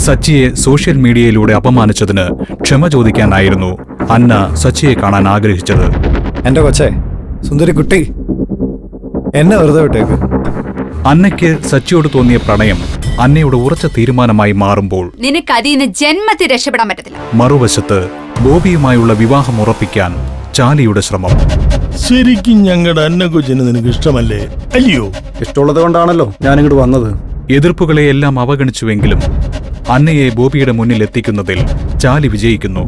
സച്ചിയെ social മീഡിയയിലൂടെ അപമാനിച്ചതിന് ക്ഷമ ചോദിക്കാനായിരുന്നു അന്ന സച്ചിയെ കാണാൻ ആഗ്രഹിച്ചത്. എന്റെ കൊച്ചേ, സുന്ദരി കുട്ടി, എന്നെ വെറുതെ വിട്ടേക്ക്. അന്നയ്ക്ക് സച്ചിയോട് തോന്നിയ പ്രണയം അന്നയുടെ ഉറച്ച തീരുമാനമായി മാറുമ്പോൾ നിനക്ക് അതിന് ജന്മത്തിൽ രക്ഷപ്പെടാൻ പറ്റത്തില്ല. മറുവശത്ത് ബോബിയുമായുള്ള വിവാഹം ഉറപ്പിക്കാൻ ചാലിയുടെ ശ്രമം. ശരിക്കും ഞങ്ങളുടെ അന്ന കൊച്ചിന് നിനക്ക് ഇഷ്ടമല്ലേ? അല്ലയോ? ഇഷ്ടമുള്ളത് കൊണ്ടാണല്ലോ ഞാനിങ്ങോട്ട് വന്നത്. എതിർപ്പുകളെയെല്ലാം അവഗണിച്ചുവെങ്കിലും അന്നയെ ബോബിയുടെ മുന്നിൽ എത്തിക്കുന്നതിൽ ചാലി വിജയിക്കുന്നു.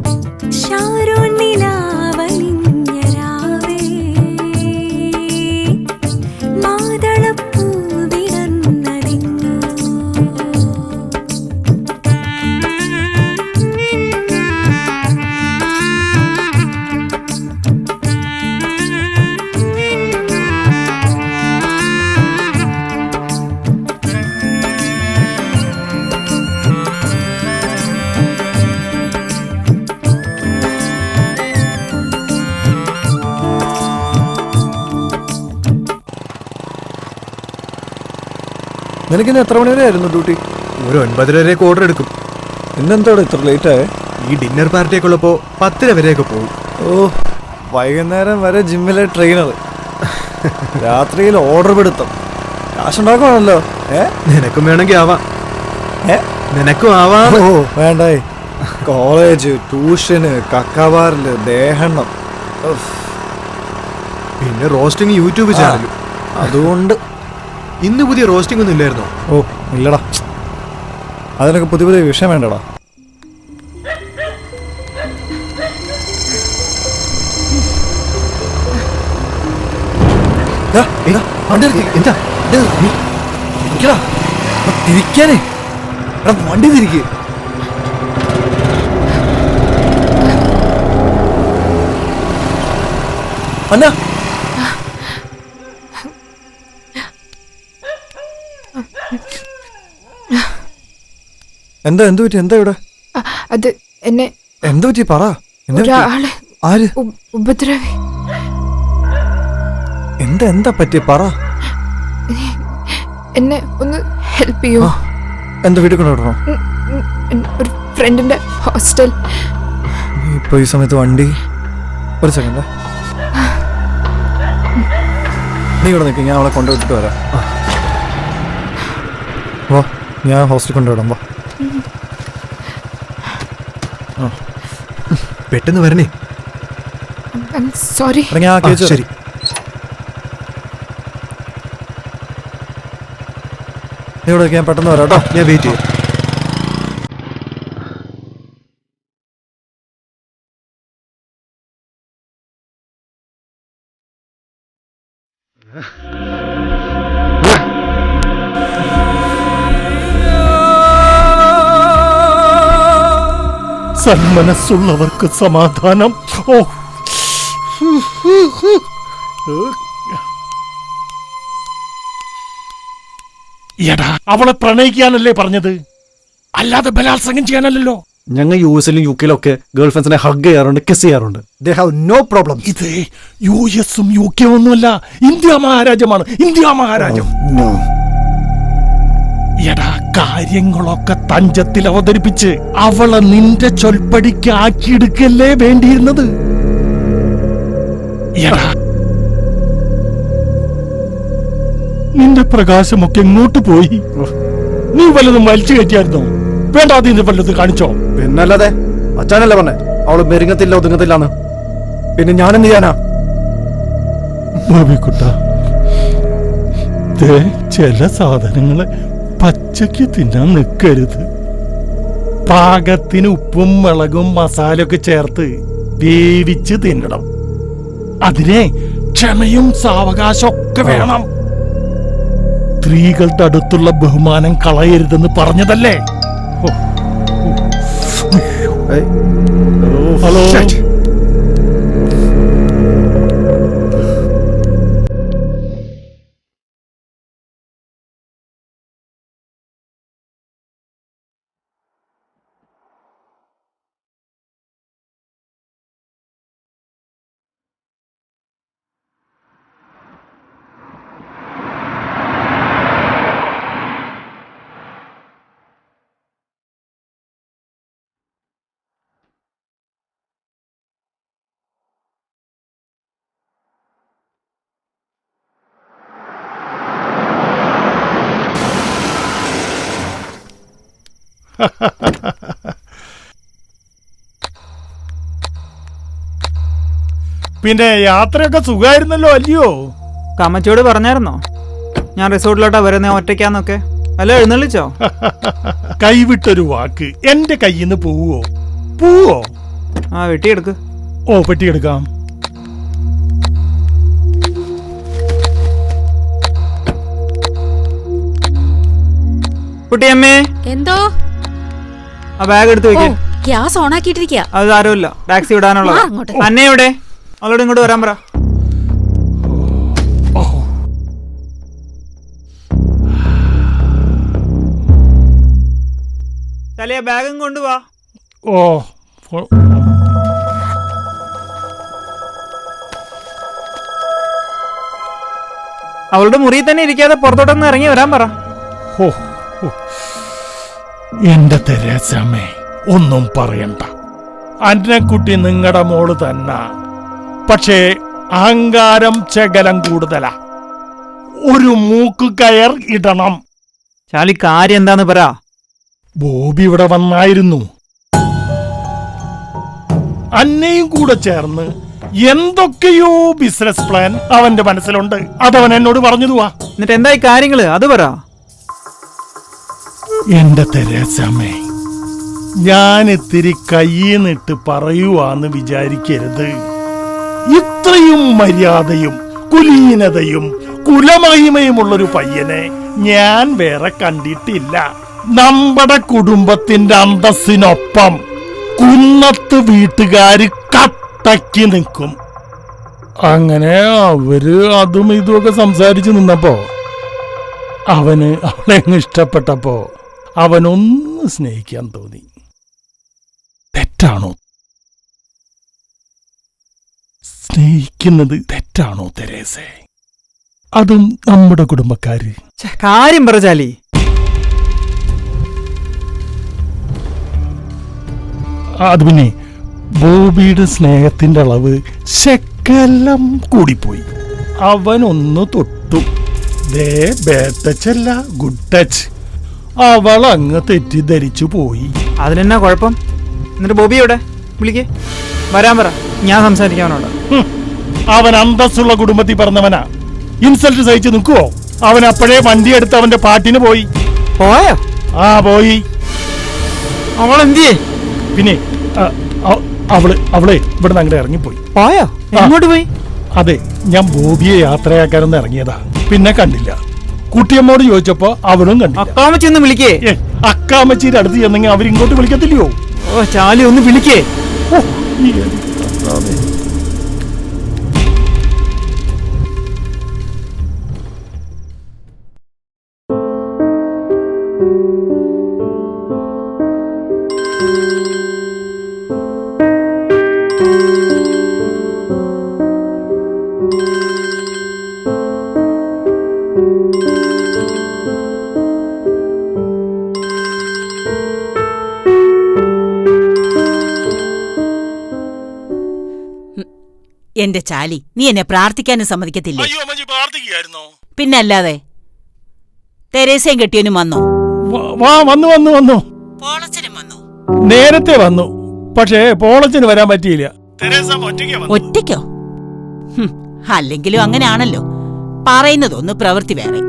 നിനക്കിന്ന് എത്ര മണി വരെ ആയിരുന്നു ഡ്യൂട്ടി? ഒരു 9:30 വരെയൊക്കെ ഓർഡർ എടുക്കും. ഇന്നെന്താടെ ഇത്ര ലേറ്റ് ആയേ? ഈ ഡിന്നർ പാർട്ടിയൊക്കെ ഉള്ളപ്പോ 10:30 വരെയൊക്കെ പോകും. ഓ, വൈകുന്നേരം വരെ ജിമ്മിലെ ട്രെയിനർ, രാത്രിയിൽ ഓർഡർ പിടുത്തം. കാശുണ്ടാക്കുവാണല്ലോ. നിനക്കും വേണമെങ്കിൽ ആവാം. നിനക്കും ആവാം. ഓ വേണ്ടേ, കോളേജ്, ട്യൂഷന്, കക്കാവാറില്, ദേഹണ്ണം, പിന്നെ റോസ്റ്റിംഗ് യൂട്യൂബ് ചാനലും. അതുകൊണ്ട് ഇന്ന് പുതിയ റോസ്റ്റിംഗ് ഒന്നും ഇല്ലായിരുന്നോ? ഓ ഇല്ലടാ, അതിനൊക്കെ പുതിയ പുതിയ വിഷയം വേണ്ടടാ. തിരിക്കാനേ വണ്ടി തിരിക്ക്. അന്ന എന്താ എന്ത് പറ്റി? എന്താ ഇവിടെ? അത് എന്നെ എന്ത് പറ്റി പറ. ആര്? ഉപദ്രവി. എന്താ പറ്റി പറ. എന്നെ ഒന്ന് ഹെൽപ്പ് ചെയ്യോ? എന്താ വീട്ടിൽ കൊണ്ടുവിടണോ? ഒരു ഫ്രണ്ടിന്റെ ഹോസ്റ്റൽ. ഇപ്പൊ ഈ സമയത്ത് വണ്ടി? ഒരു സെക്കൻഡ്, നീ ഇവിടെ നിൽക്കും, ഞാൻ അവളെ കൊണ്ടുവിട്ടിട്ട് വരാം. വാ, ഞാൻ ഹോസ്റ്റലിൽ കൊണ്ടുവിടാം. വാ, പെട്ടെന്ന് വരണേ. സോറി. ശരി. നീ ഇവിടെ ഞാൻ പെട്ടെന്ന് വരാം കേട്ടോ. ഞാൻ വെയിറ്റ് ചെയ്യാം. സന്മനസ്സുള്ളവർക്ക് സമാധാനം. ഓ, എടാ, അവളെ പ്രണയിക്കാനല്ലേ പറഞ്ഞത്, അല്ലാതെ ബലാത്സംഗം ചെയ്യാനല്ലോ. ഞങ്ങൾ യുഎസിലും യുകെയിലും ഗേൾ ഫ്രണ്ട്സിനെ ഹഗ് ചെയ്യാറുണ്ട്, കിസ് ചെയ്യാറുണ്ട്. They have no problem. ഇത് യുഎസും യുകെ ഒന്നുമല്ല, ഇന്ത്യ മഹാരാജ്യമാണ്. ഇന്ത്യ മഹാരാജ്യം. എടാ, കാര്യങ്ങളൊക്കെ തഞ്ചത്തിൽ അവതരിപ്പിച്ച് അവളെ നിന്റെ ചൊൽപ്പടിക്ക് ആക്കിയെടുക്കല്ലേ വേണ്ടിയിരുന്നത്. എടാ, നിന്റെ പ്രകാശമൊക്കെ എങ്ങോട്ട് പോയി? നീ വല്ലതും വലിച്ചു കയറ്റിയായിരുന്നോ? വേണ്ടാതെ നിന്റെ വല്ലതും കാണിച്ചോ? പിന്നല്ലാതെ, അച്ഛനല്ലേ പറഞ്ഞേ അവള് മെരുങ്ങത്തില്ല ഒതുങ്ങത്തില്ലാന്ന്. പിന്നെ ഞാനെന്ത് ചെയ്യാനാ? ബോബിക്കുട്ട, ചില സാധനങ്ങള് പച്ചയ്ക്ക് തിന്നാൻ നിൽക്കരുത്. പാകത്തിന് ഉപ്പും മുളകും മസാലയൊക്കെ ചേർത്ത് വേവിച്ച് തിന്നണം. അതിനെ ക്ഷമയും സാവകാശമൊക്കെ വേണം. സ്ത്രീകളുടെ അടുത്തുള്ള ബഹുമാനം കളയരുതെന്ന് പറഞ്ഞതല്ലേ? ഹലോ, പിന്നെ യാത്രയൊക്കെ സുഖമായിരുന്നല്ലോ അല്ലയോ? കമ്മച്ചിയോട് പറഞ്ഞായിരുന്നോ ഞാൻ റിസോർട്ടിലോട്ടാ വരുന്നേ ഒറ്റയ്ക്കാന്നൊക്കെ? അല്ല എഴുന്നള്ളിച്ചോ? കൈവിട്ടൊരു വാക്ക് എന്റെ കയ്യിൽ നിന്ന് പോവോ? ആ വെട്ടിയെടുക്ക്. ഓ, പെട്ടിയെടുക്കാം. കുട്ടിയമ്മേ, എന്തോ ആ ബാഗ് എടുത്ത് വെക്കേ. ഗ്യാസ് ഓണാക്കിയിട്ടിരിക്കുക. അത് സാരമില്ല, ടാക്സി വിടാനുള്ളത്. ആ, അങ്ങോട്ട്. അന്നെ എവിടെ? അവളോട് ഇങ്ങോട്ട് വരാൻ പറ. ചലിയ ബാഗും കൊണ്ടുവാ. ഓ, അവളുടെ മുറിയിൽ തന്നെ ഇരിക്കാതെ പുറത്തോട്ടൊന്ന് ഇറങ്ങി വരാൻ പറ. ഓ, ഓ. എന്റെ തെരേസമ്മേ, ഒന്നും പറയണ്ട. അന്നക്കുട്ടി നിങ്ങളുടെ മോള് തന്നെ. പക്ഷേ അഹങ്കാരം ശകലം കൂടുതലാ. ഒരു മൂക്ക് കയർ ഇടണം. ചാലി കാര്യം എന്താന്ന് പറ. ബോബി ഇവിടെ വന്നായിരുന്നു. അന്നയും കൂടെ ചേർന്ന് എന്തൊക്കെയോ ബിസിനസ് പ്ലാൻ അവന്റെ മനസ്സിലുണ്ട്. അതവൻ എന്നോട് പറഞ്ഞതുവാ. എന്നിട്ട് എന്തായി കാര്യങ്ങള് അത് പറ. എന്റെ തെരേസമ്മേ, ഞാൻ ഇത്തിരി കയ്യിന്നിട്ട് പറയുവാന്ന് വിചാരിക്കരുത്. ഇത്രയും മര്യാദയും കുലീനതയും കുലമഹിമയുമുള്ളൊരു പയ്യനെ ഞാൻ വേറെ കണ്ടിട്ടില്ല. നമ്മുടെ കുടുംബത്തിന്റെ അന്തസ്സിനൊപ്പം കുന്നത്ത് വീട്ടുകാര് കട്ടയ്ക്ക് നിൽക്കും. അങ്ങനെ അവര് അതും ഇതുമൊക്കെ സംസാരിച്ചു നിന്നപ്പോ അവന് അവളെ ഇഷ്ടപ്പെട്ടപ്പോ അവനൊന്ന് സ്നേഹിക്കാൻ തോന്നി. തെറ്റാണോ? സ്നേഹിക്കുന്നത് തെറ്റാണോ തെരേസേ? അതും നമ്മുടെ കുടുംബക്കാര്. കാര്യം പറ ചാലി. അത് പിന്നെ ബോബിയുടെ സ്നേഹത്തിന്റെ അളവ് ശകലം കൂടിപ്പോയി. അവനൊന്ന് തൊട്ടു. ദേ, ബാഡ് ടച്ച് അല്ല, ഗുഡ് ടച്ച്. അവൾ അങ്ങ് തെറ്റിദ്ധരിച്ചു പോയി. അതിനെന്നാ കുഴപ്പം? എന്നിട്ട് ബോബി എവിടെ? വിളിക്കേ, വരാൻ പറ, ഞാൻ സംസാരിക്കാനോട്. അവൻ അന്തസ്സുള്ള കുടുംബത്തിൽ പറഞ്ഞവനാ. ഇൻസൾട്ട് സഹിച്ച് നിൽക്കുവോ? അവൻ അപ്പോഴേ വണ്ടി എടുത്ത് അവന്റെ പാട്ടിന് പോയി. പോയോ? ആ, പോയി. അവളെന്തിയേ? പിന്നെ അവളെ ഇവിടെ അങ്ങോട്ട് ഇറങ്ങിപ്പോയി. പോയോ? എങ്ങോട്ട് പോയി? അതെ, ഞാൻ ബോബിയെ യാത്രയാക്കാനൊന്ന് ഇറങ്ങിയതാ. പിന്നെ കണ്ടില്ല. കുട്ടിയമ്മോട് ചോദിച്ചപ്പോ അവനും കണ്ടില്ല. അക്കാമച്ചി ഒന്ന് വിളിക്കേ. അക്കാമച്ചിയുടെ അടുത്ത് ചെന്നെങ്കിൽ അവരിങ്ങോട്ട് വിളിക്കത്തില്ലയോ? ഓ, ചാലി ഒന്ന് വിളിക്കേ. ഓ, ഈ കർത്താവേ. എന്റെ ചാലി, നീ എന്നെ പ്രാർത്ഥിക്കാനും സമ്മതിക്കത്തില്ലേ? അയ്യോ, അമ്മച്ചി പ്രാർത്ഥിക്കുകയായിരുന്നോ? പിന്നല്ലാതെ. തെരേസയും കെട്ടിയനും വന്നോ? വന്നു. പോളച്ചനും വന്നോ? നേരത്തെ വന്നു. പക്ഷേ പോളച്ചന് വരാൻ പറ്റിയില്ല. ഒറ്റയ്ക്കോ? അല്ലെങ്കിലും അങ്ങനെയാണല്ലോ. പറയുന്നതൊന്ന് പ്രവൃത്തി വേറെ.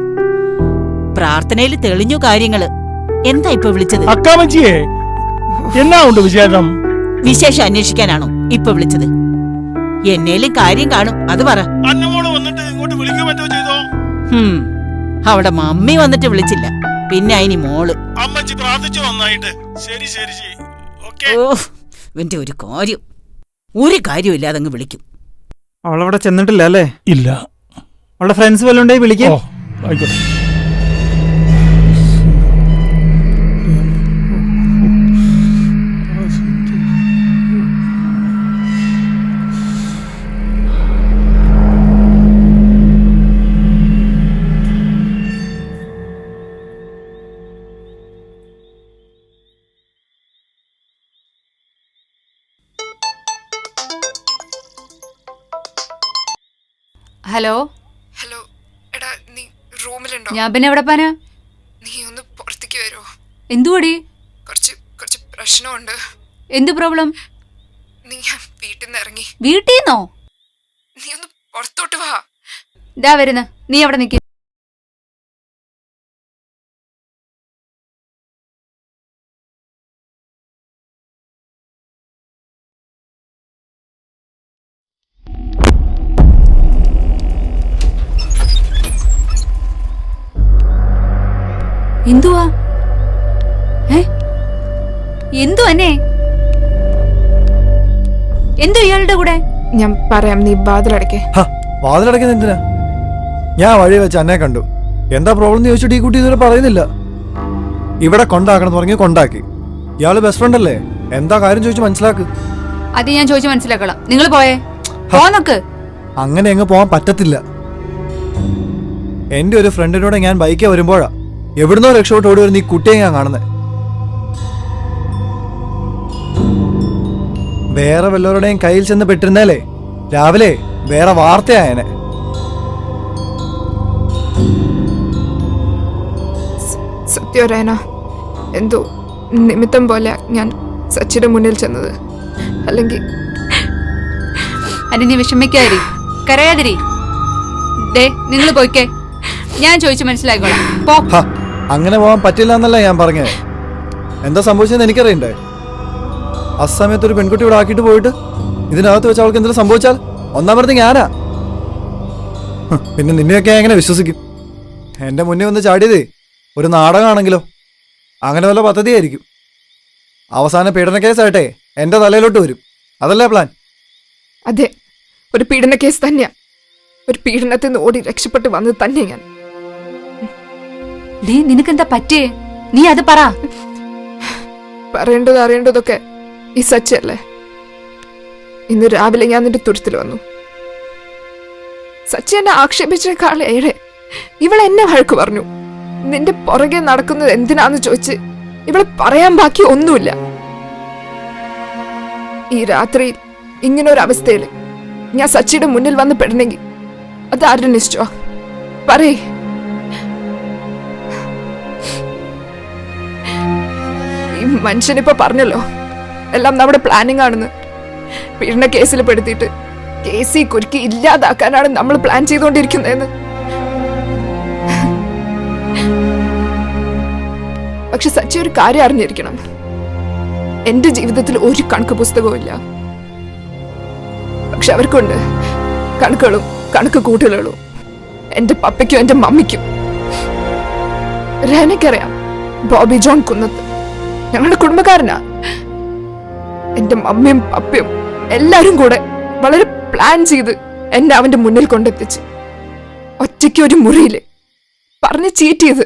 പ്രാർത്ഥനയിൽ തെളിഞ്ഞു കാര്യങ്ങള്. എന്താ ഇപ്പൊ വിളിച്ചത്? അക്കാമച്ചിയെ, എന്നാ ഉണ്ട് വിശേഷം? വിശേഷം അന്വേഷിക്കാനാണോ ഇപ്പൊ വിളിച്ചത്? എന്നേലും കാര്യം കാണും, അത് പറ. അവിടെ മമ്മി വന്നിട്ട് വിളിച്ചില്ല, പിന്നെ അതിന് മോള്. ഓ, ഇവന്റെ ഒരു കാര്യം, ഒരു കാര്യമില്ല, അതങ്ങ് വിളിക്കും. അവളവിടെ ചെന്നിട്ടില്ല അല്ലേ? ഇല്ല. അവളുടെ ഫ്രണ്ട്സ് വല്ലതും ഉണ്ടെങ്കിൽ വിളിക്കേ. ആയിക്കോട്ടെ. ഹലോ. ഹലോ, എടാ നീ റൂമിലുണ്ടോ? ഞാൻ പിന്നെ എവിടെ പോനാ? നീ ഒന്ന് പുറത്തേക്ക് വരുമോ? എന്തുകൂടി? കുറച്ച് പ്രശ്നമുണ്ട്. എന്ത് പ്രോബ്ലം? നീ വീട്ടിൽ നിന്ന് ഇറങ്ങി. വീട്ടീന്നോ? നീ ഒന്ന് പുറത്തോട്ട് വാ. ഇതാ വരുന്ന, നീ അവിടെ നിൽക്ക്. എന്തുവാ? എന്തു അന്നെ? എന്തോ ഇയാളുടെ കൂടെ? ഞാൻ പറയാം, നീ വാതിലടക്കേ. വാതിലടക്കുന്നത് എന്തിനാ? ഞാൻ വഴി വെച്ച് അന്നെ കണ്ടു. എന്താ പ്രോബ്ലം എന്ന് ചോദിച്ചിട്ട് ഈ കുട്ടി ഇതുവരെ പറയുന്നില്ല. ഇവിടെ കൊണ്ടാക്കണം എന്ന് പറഞ്ഞ് കൊണ്ടാക്കി. ഇയാള് ബെസ്റ്റ് ഫ്രണ്ട് അല്ലേ? എന്താ കാര്യം ചോദിച്ചു മനസ്സിലാക്ക്. അത് ഞാൻ ചോദിച്ചു മനസ്സിലാക്കണം. നിങ്ങൾ പോയേ, നോക്ക്. അങ്ങനെ എങ്ങ് പോവാൻ പറ്റത്തില്ല. എന്റെ ഒരു ഫ്രണ്ടിനോട് ഞാൻ ബൈക്കേ വരുമ്പോഴാ എവിടുന്നോ രക്ഷപ്പെട്ട് ഓടി വരുന്ന ഈ കുട്ടിയെ ഞാൻ കാണുന്നത്. വേറെ വല്ലവരുടെയും കയ്യിൽ ചെന്ന് പെട്ടിരുന്നാലേ രാവിലെ വേറെ വാർത്തയായനെ. സത്യം റേന, എന്തോ നിമിത്തം പോലെ ഞാൻ സച്ചിയുടെ മുന്നിൽ ചെന്നത്. അല്ലെങ്കിൽ അന്നെ നീ വിഷമിക്കാതിരി, കരയാതിരി. ദേ, നിങ്ങൾ പോയിക്കേ, ഞാൻ ചോദിച്ചു മനസ്സിലാക്കോളാം. പോ. അങ്ങനെ പോകാൻ പറ്റില്ല എന്നല്ല ഞാൻ പറഞ്ഞത്. എന്താ സംഭവിച്ചതെന്ന് എനിക്കറിയണ്ടേ? അസമയത്ത് ഒരു പെൺകുട്ടി ഇവിടെ ആക്കിയിട്ട് പോയിട്ട് ഇതിനകത്ത് വെച്ച് അവൾക്ക് എന്തെങ്കിലും സംഭവിച്ചാൽ ഒന്നാമത്തെ ഞാനാ. പിന്നെ നിന്നെയൊക്കെ ഞാൻ എങ്ങനെ വിശ്വസിക്കും? എന്റെ മുന്നേ വന്ന് ചാടിയതേ ഒരു നാടകമാണെങ്കിലോ അങ്ങനെ വല്ല പദ്ധതിയായിരിക്കും. അവസാന പീഡന കേസായിട്ടെ എന്റെ തലയിലോട്ട് വരും. അതല്ലേ പ്ലാൻ? അതെ, ഒരു പീഡന കേസ് തന്നെയാ. ഒരു പീഡനത്തിൽ നിന്ന് ഓടി രക്ഷപ്പെട്ട് വന്നത് തന്നെ ഞാൻ. നിനക്കെന്താ പറ്റേ? നീ അത് പറ. പറയേണ്ടത് അറിയേണ്ടതൊക്കെ ഈ സച്ചല്ലേ. ഇന്ന് രാവിലെ ഞാൻ നിന്റെ തുരുത്തിൽ വന്നു. സച്ചി എന്നെ ആക്ഷേപിച്ചേക്കാൾ ഏറെ ഇവൾ എന്നെ വഴക്ക് പറഞ്ഞു. നിന്റെ പുറകെ നടക്കുന്നത് എന്തിനാന്ന് ചോദിച്ച് ഇവളെ പറയാൻ ബാക്കി ഒന്നുമില്ല. ഈ രാത്രിയിൽ ഇങ്ങനൊരവസ്ഥയിൽ ഞാൻ സച്ചിയുടെ മുന്നിൽ വന്ന് പെടണമെങ്കിൽ അത് ആരുടെ നിശ്ചയോ? പറയേ. ഈ മനുഷ്യനിപ്പോ പറഞ്ഞല്ലോ എല്ലാം നമ്മുടെ പ്ലാനിങ് ആണെന്ന്. പീഡന കേസിൽ പെടുത്തിയിട്ട് കേസി കുരുക്കി ഇല്ലാതാക്കാനാണ് നമ്മൾ പ്ലാൻ ചെയ്തുകൊണ്ടിരിക്കുന്നതെന്ന്. പക്ഷെ സച്ചി ഒരു കാര്യം അറിഞ്ഞിരിക്കണം. എന്റെ ജീവിതത്തിൽ ഒരു കണക്ക് പുസ്തകവും ഇല്ല. പക്ഷെ അവർക്കുണ്ട് കണക്കുകളും കണക്ക് കൂട്ടലുകളും. എന്റെ പപ്പയ്ക്കും എന്റെ മമ്മിക്കും. രേനയ്ക്കറിയാം, ബോബി ജോൺ കുന്നത്ത് ഞങ്ങളുടെ കുടുംബക്കാരനാ. എന്റെ മമ്മിയും പപ്പയും എല്ലാരും കൂടെ വളരെ പ്ലാൻ ചെയ്ത് എന്നെ അവന്റെ മുന്നിൽ കൊണ്ടെത്തിച്ച് ഒറ്റയ്ക്ക് ഒരു മുറിയില് പറഞ്ഞ് ചീറ്റ് ചെയ്ത്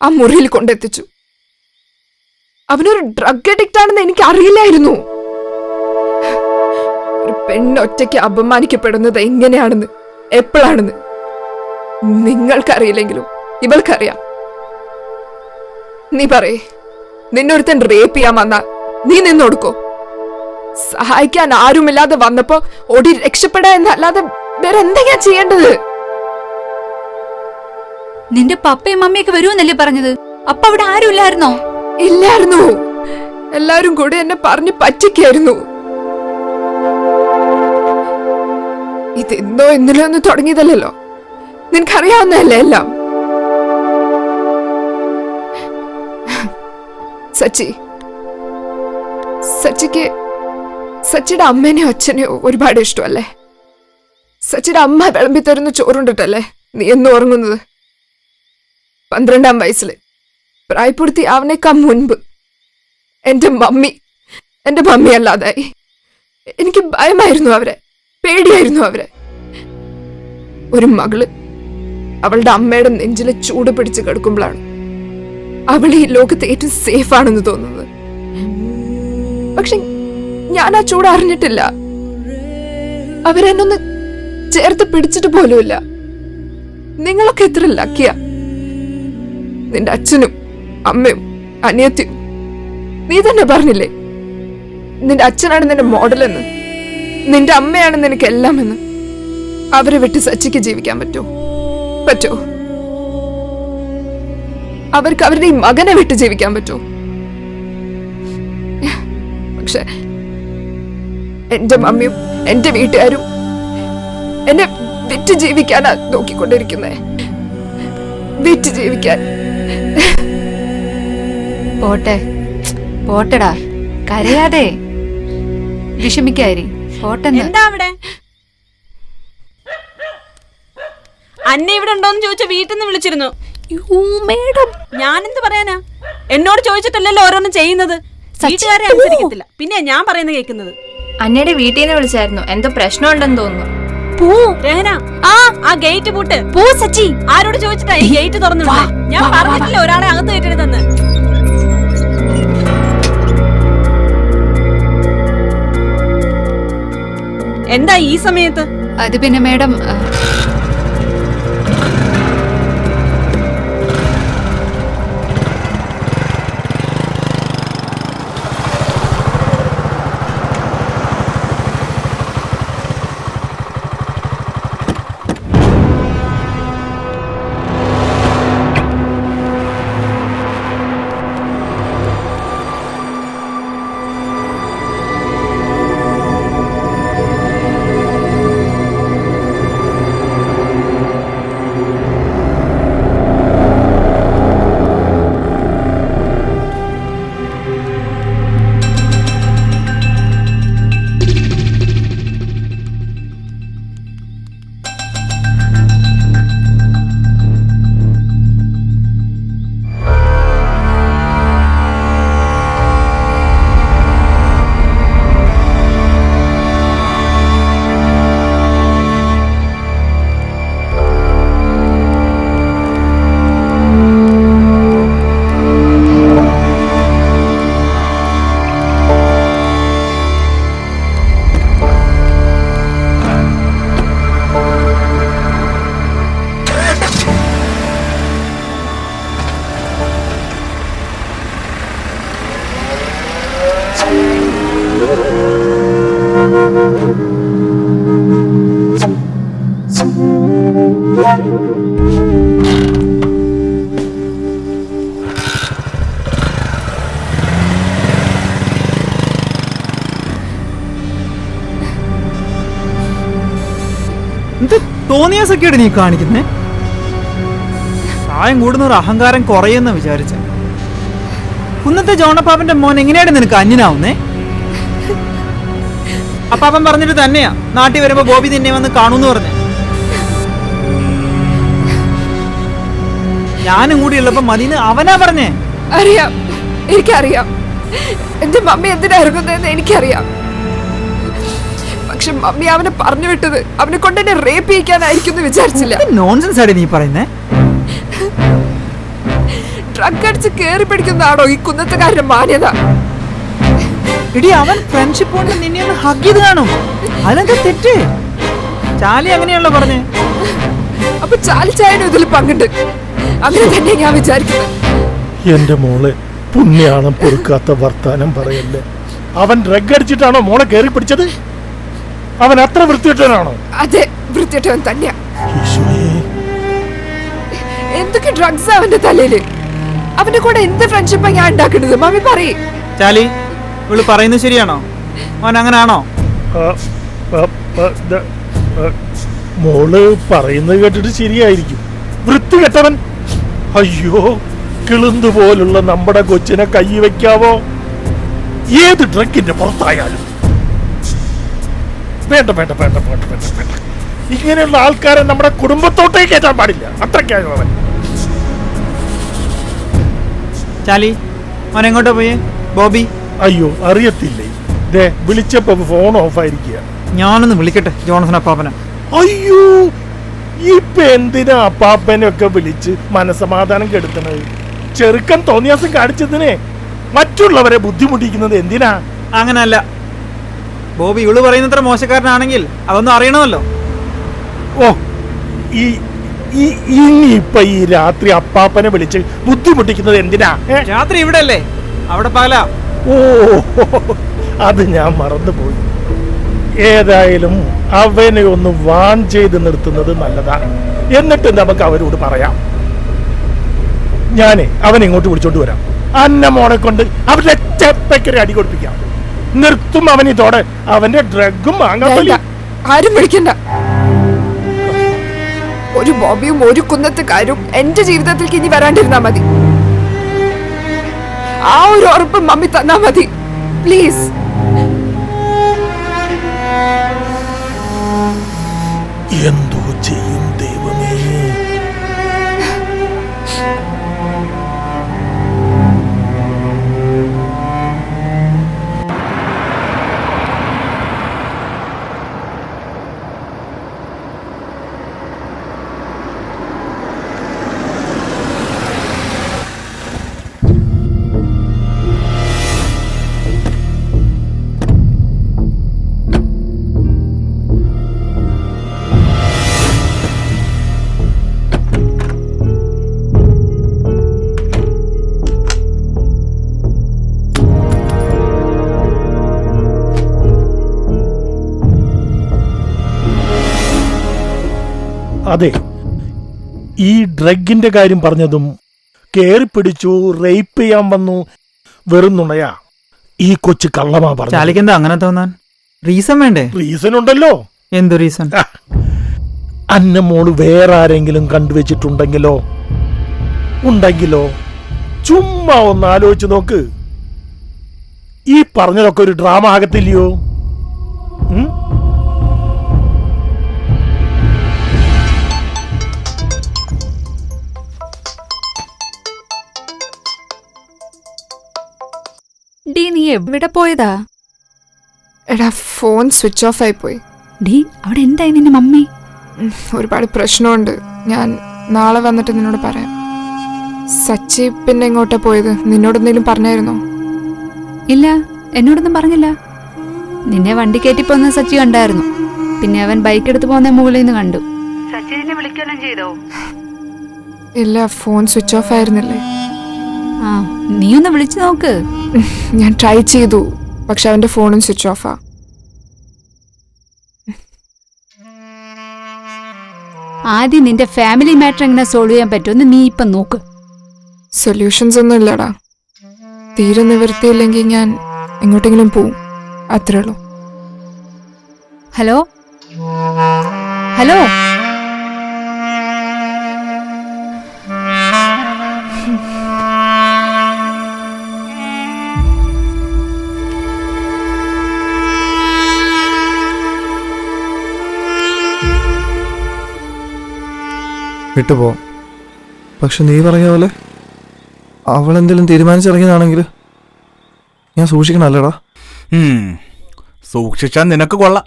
ആ മുറിയിൽ കൊണ്ടെത്തിച്ചു. അവനൊരു ഡ്രഗ് അഡിക്റ്റ് ആണെന്ന് എനിക്ക് അറിയില്ലായിരുന്നു. ഒരു പെണ്ണ് ഒറ്റയ്ക്ക് അപമാനിക്കപ്പെടുന്നത് എങ്ങനെയാണെന്ന് എപ്പോഴാണെന്ന് നിങ്ങൾക്കറിയില്ലെങ്കിലും ഇവൾക്കറിയാം. നീ പറയേ, നിന്നൊരുത്തൻ റേപ്പ് ചെയ്യാൻ വന്നാ നീ നിന്നൊടുക്കോ? സഹായിക്കാൻ ആരുമില്ലാതെ വന്നപ്പോ ഓടി രക്ഷപ്പെടാ എന്നല്ലാതെ വേറെ എന്താ ഞാൻ ചെയ്യേണ്ടത്? നിന്റെ പപ്പയും മമ്മിയൊക്കെ വരുമെന്നല്ലേ പറഞ്ഞത്? അപ്പൊ അവിടെ ആരും ഇല്ലായിരുന്നോ? ഇല്ലായിരുന്നു. എല്ലാരും കൂടെ എന്നെ പറഞ്ഞു പറ്റിക്കായിരുന്നു. ഇതെന്നോ ഇന്നലെ ഒന്നും തുടങ്ങിയതല്ലോ. നിനക്കറിയാവുന്നതല്ലേ എല്ലാം. സച്ചിക്ക് സച്ചിയുടെ അമ്മേനെയോ അച്ഛനെയോ ഒരുപാട് ഇഷ്ടമല്ലേ? സച്ചിയുടെ അമ്മ വിളമ്പി തരുന്ന ചോറുണ്ടിട്ടല്ലേ നീ എന്നും ഉറങ്ങുന്നത്? 12-ാം വയസ്സിൽ പ്രായപൂർത്തി ആവണേക്കാൾ മുൻപ് എന്റെ മമ്മി അല്ലാതായി. എനിക്ക് ഭയമായിരുന്നു അവരെ, പേടിയായിരുന്നു അവരെ. ഒരു മകള് അവളുടെ അമ്മയുടെ നെഞ്ചിലെ ചൂട് പിടിച്ച് കിടക്കുമ്പോഴാണ് അവൾ ഈ ലോകത്ത് ഏറ്റവും സേഫ് ആണെന്ന് തോന്നുന്നത്. പക്ഷെ ഞാൻ ആ ചൂട് അറിഞ്ഞിട്ടില്ല. അവരെന്നൊന്ന് ചേർത്ത് പിടിച്ചിട്ട് പോലുമില്ല. നിങ്ങളൊക്കെ എത്ര ലക്കിയ. നിന്റെ അച്ഛനും അമ്മയും അനിയത്തിയും. നീ തന്നെ പറഞ്ഞില്ലേ നിന്റെ അച്ഛനാണ് നിന്റെ മോഡലെന്ന്, നിന്റെ അമ്മയാണ് നിനക്ക് എല്ലാം എന്ന്. അവരെ വിട്ട് സച്ചിക്ക് ജീവിക്കാൻ പറ്റുമോ? അവർക്ക് അവരുടെ ഈ മകനെ വിട്ട് ജീവിക്കാൻ പറ്റുമോ? പക്ഷെ എന്റെ മമ്മിയും എന്റെ വീട്ടുകാരും എന്നെ വിറ്റ് ജീവിക്കാനാ നോക്കിക്കൊണ്ടിരിക്കുന്നേ. വിറ്റ് ജീവിക്കാൻ. പോട്ടെ പോട്ടടാ, കരയാതെ വിഷമിക്കാരി. പോട്ടെന്ന്. എന്താ അവിടെ? അന്നെ ഇവിടെ ഉണ്ടോന്ന് ചോദിച്ച വീട്ടിൽ നിന്ന് വിളിച്ചിരുന്നു. മേഡം, ഞാനെന്ത് പറയാനാ? എന്നോട് ചോദിച്ചിട്ടല്ലല്ലോ ഓരോന്നും ചെയ്യുന്നത്. വീട്ടുകാരെ അനുസരിക്കത്തില്ല, പിന്നെ ഞാൻ പറയുന്നത് കേൾക്കുന്നത്. അന്നയുടെ വീട്ടിൽ നിന്ന് വിളിച്ചായിരുന്നു. എന്തോ പ്രശ്നം ഉണ്ടെന്ന് തോന്നുന്നു. രഹന, ആ ഗേറ്റ് പൂട്ട്. സച്ചി. ആരോട് ചോദിച്ചിട്ടാ ഈ ഗേറ്റ് തുറന്നു വിട്ടേ? ഞാൻ പറഞ്ഞിട്ടില്ല ഒരാളെ അകത്ത് കയറ്റരുതെന്ന്. എന്താ ഈ സമയത്ത്? അത് പിന്നെ മേഡം, തോന്നിയാസൊക്കെയാണ് നീ കാണിക്കുന്നേ. പ്രായം കൂടുന്ന ഒരു അഹങ്കാരം കുറയെന്ന് വിചാരിച്ച കുന്നത്തെ ജോണപ്പാപ്പന്റെ മോൻ എങ്ങനെയാണ് നിനക്ക് അന്യനാവുന്നേ? അപ്പാപ്പൻ പറഞ്ഞിട്ട് തന്നെയാ നാട്ടിൽ വരുമ്പോ ബോബി നിന്നെ വന്ന് കാണൂന്ന് പറഞ്ഞേ. ഞാനും കൂടി ഉള്ളപ്പോ മതിന്ന് അവനാ പറഞ്ഞേ. അറിയാം, എനിക്കറിയാം എന്റെ മമ്മി എന്തിനാ ഇറങ്ങുന്നതെന്ന് എനിക്കറിയാം. പക്ഷെ മമ്മി അവനെ പറഞ്ഞു വിട്ടത് അവനെ കൊണ്ട് എന്നെ റേപ്പ് ചെയ്യിക്കാനായിരിക്കും വിചാരിച്ചില്ല. നോൺസെൻസ് ആടി നീ പറയുന്നേ. ഡ്രഗ് അടിച്ച് കേറി പിടിക്കുന്നതാണോ ഈ കുന്നത്തുകാരന്റെ മാന്യത? ഇടി, അവൻ ഫ്രണ്ട്ഷിപ്പ് കൊണ്ട് നിന്നെ ഒന്ന് ഹഗ് ചെയ്ത് കാണും. അതെന്താ തെറ്റ്? ചാലി അങ്ങനെയാണല്ലോ പറഞ്ഞേ. അപ്പൊ ചാലിച്ചായനും ഇതിൽ പങ്കുണ്ട്. അങ്ങനെ തന്നെ ഞാൻ വിചാരിക്കുന്നത്. എന്റെ മോളെ പുണ്യാണം പൊറുക്കാത്ത വർത്താനം പറയല്ലേ. അവൻ ഡ്രഗ് അടിച്ചിട്ടാണോ മോളെ കയറി പിടിച്ചത്? അവൻ അത്ര വൃത്തിയിട്ടവനാണോ? അതെ, വൃത്തിയിട്ടവൻ തന്നെയാ. എന്തൊക്കെ ഡ്രഗ്സ് അവന്റെ തലയില്. അവന്റെ കൂടെ എന്ത് ഫ്രണ്ട്ഷിപ്പാ ഞാൻ ഉണ്ടാക്കുന്നത്? മമ്മി പറയേ. ചാലി, ഇവള് പറയുന്നത് ശരിയാണോ? അവൻ അങ്ങനാണോ? മോള് പറയുന്നത് കേട്ടിട്ട് ശരിയായിരിക്കും. വൃത്തി കെട്ടവൻ. അയ്യോ, കിളുന്തു പോലുള്ള നമ്മുടെ കൊച്ചിനെ കൈ വെക്കാവോ? ഏത് ഡ്രഗിന്റെ പുറത്തായാലും വേണ്ട വേണ്ട വേണ്ട വേണ്ട വേണ്ട വേണ്ട. ഇങ്ങനെയുള്ള ആൾക്കാരെ നമ്മുടെ കുടുംബത്തോട്ടേക്ക് കയറ്റാൻ പാടില്ല. അത്രയ്ക്കായോ അവൻ. ചാലി, അവൻ എങ്ങോട്ടാ പോയേ? ബോബി? അയ്യോ, അറിയത്തില്ലേ. ദേ വിളിച്ചപ്പോ ഫോൺ ഓഫ് ആയിരിക്കുക. ഞാനൊന്ന് വിളിക്കട്ടെ ജോൺസൺ അപ്പാപ്പനെ. അയ്യോ, ഇപ്പൊ എന്തിനാ അപ്പാപ്പനെയൊക്കെ വിളിച്ച് മനസമാധാനം കെടുത്തണത്? ചെറുക്കൻ തോന്നിയാസം കാണിച്ചതിനെ മറ്റുള്ളവരെ ബുദ്ധിമുട്ടിക്കുന്നത് എന്തിനാ? അങ്ങനല്ല ബോബി, ഇവള് പറയുന്നത്ര മോശക്കാരനാണെങ്കിൽ അതൊന്നും അറിയണമല്ലോ. ഓ, ഇനിയിപ്പൊ ഈ രാത്രി അപ്പാപ്പനെ വിളിച്ച് ബുദ്ധിമുട്ടിക്കുന്നത് എന്തിനാ? രാത്രി ഇവിടെ അല്ലേ, അവിടെ പകല. ഓ, അത് ഞാൻ മറന്നുപോയി. ഏതായാലും അവനെ ഒന്ന് വാൺ ചെയ്ത് നിർത്തുന്നത് നല്ലതാണ്. എന്നിട്ട് നമുക്ക് അവരോട് പറയാം. ഞാനേ അവനെ ഇങ്ങോട്ട് വിളിച്ചോണ്ട് വരാം. അന്ന മോനെ കൊണ്ട് അവരുടെ ചെപ്പയ്ക്കൊരു അടി കൊടുപ്പിക്കാം. നിർത്തും അവൻ ഇതോടെ അവന്റെ ഡ്രഗും വേണ്ട, മാങ്ങാപ്പലി. ആരും വിളിക്കണ്ട. ഒരു ബോബിയും ഒരു കുന്നത്തുകാരും എന്റെ ജീവിതത്തിലേക്ക് ഇനി വരാണ്ടിരുന്നാ മതി. ആ ഒരു ഉറപ്പ് മമ്മി തന്നാ മതി, പ്ലീസ്. എന്തോ ചെയ്യും ദൈവമേ. അതെ, ഈ ഡ്രഗിന്റെ കാര്യം പറഞ്ഞതും കേറി പിടിച്ചു റേപ്പ് ചെയ്യാൻ വന്നു വെറും നുണയാ. ഈ കൊച്ചു കള്ളമാ പറഞ്ഞു. ചാലിക്ക് എന്താ അങ്ങനെ തോന്നാൻ? റീസൺ വേണ്ടേ? റീസൺ ഉണ്ടല്ലോ. എന്തു റീസൺ? അന്ന മോള് വേറെ ആരെങ്കിലും കണ്ടുവച്ചിട്ടുണ്ടെങ്കിലോ ചുമ്മാ ഒന്ന് ആലോചിച്ച് നോക്ക്. ഈ പറഞ്ഞതൊക്കെ ഒരു ഡ്രാമ ആകത്തില്ലയോ? ഡി നീ എവിടെ പോയതാ? എടാ, ഫോൺ സ്വിച്ച് ഓഫ് ആയി പോയി. ഡി അവിടെ എന്തായി നിന്റെ മമ്മി? ഒരുപാട് പ്രശ്നമുണ്ട്. ഞാൻ നാളെ വന്നിട്ട് നിന്നോട് പറയാം. സച്ചി പിന്നെ എങ്ങോട്ടാ പോയത്? നിന്നോട് എന്തെങ്കിലും പറഞ്ഞായിരുന്നോ? ഇല്ല, എന്നോടൊന്നും പറഞ്ഞില്ല. നിന്നെ വണ്ടി കയറ്റി പോകുന്ന സച്ചി കണ്ടായിരുന്നു. പിന്നെ അവൻ ബൈക്ക് എടുത്ത് പോകുന്ന മുകളിൽ നിന്ന് കണ്ടു. സച്ചി നിന്നെ വിളിക്കുകയും ചെയ്തോ? ഇല്ല, ഫോൺ സ്വിച്ച് ഓഫ് ആയിരുന്നില്ലേ. ആ, നീ ഒന്ന് വിളിച്ചു നോക്ക്. ഞാൻ ട്രൈ ചെയ്തു, പക്ഷെ അവന്റെ ഫോണും സ്വിച്ച് ഓഫാ. ആദ്യം നിന്റെ ഫാമിലി മാറ്റർ എങ്ങനെ സോൾവ് ചെയ്യാൻ പറ്റുമെന്ന് നീ ഇപ്പം നോക്ക്. സൊല്യൂഷൻസ് ഒന്നും ഇല്ലടാ. തീരെ നിവൃത്തിയില്ലെങ്കിൽ ഞാൻ എങ്ങോട്ടെങ്കിലും പോവും, അത്രേ ഉള്ളൂ. ഹലോ ഹലോ, വിട്ടുപോ. പക്ഷെ നീ പറഞ്ഞ പോലെ അവളെന്തെങ്കിലും തീരുമാനിച്ചിറങ്ങിയതാണെങ്കിൽ ഞാൻ സൂക്ഷിക്കണം, അല്ലേടാ? സൂക്ഷിച്ചാൽ നിനക്ക് കൊള്ളാം.